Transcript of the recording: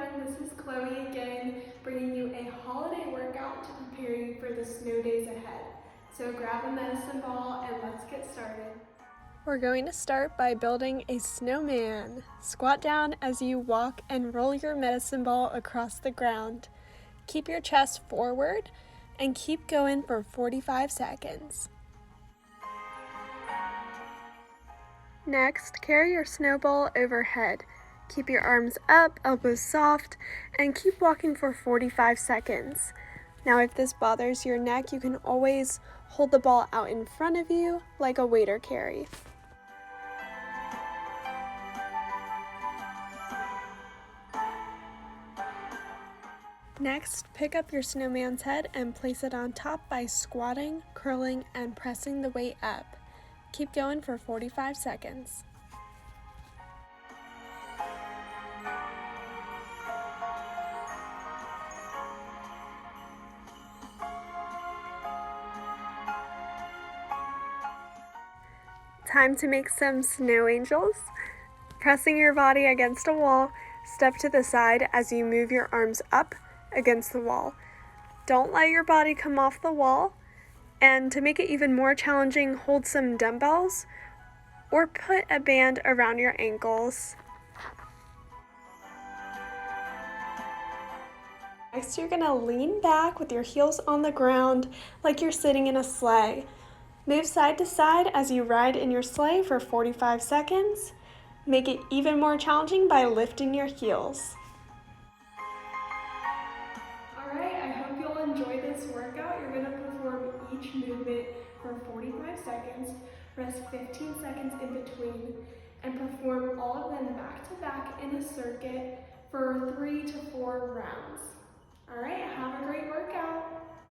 everyone, this is Chloe again, bringing you a holiday workout to prepare you for the snow days ahead. So grab a medicine ball and let's get started. We're going to start by building a snowman. Squat down as you walk and roll your medicine ball across the ground. Keep your chest forward and keep going for 45 seconds. Next, carry your snowball overhead. Keep your arms up, elbows soft, and keep walking for 45 seconds. Now, if this bothers your neck, you can always hold the ball out in front of you like a waiter carry. Next, pick up your snowman's head and place it on top by squatting, curling, and pressing the weight up. Keep going for 45 seconds. Time to make some snow angels. Pressing your body against a wall, step to the side as you move your arms up against the wall. Don't let your body come off the wall. And to make it even more challenging, hold some dumbbells or put a band around your ankles. Next, you're going to lean back with your heels on the ground like you're sitting in a sleigh. Move side to side as you ride in your sleigh for 45 seconds. Make it even more challenging by lifting your heels. Alright, I hope you'll enjoy this workout. You're going to perform each movement for 45 seconds, rest 15 seconds in between, and perform all of them back to back in a circuit for 3 to 4 rounds. Alright?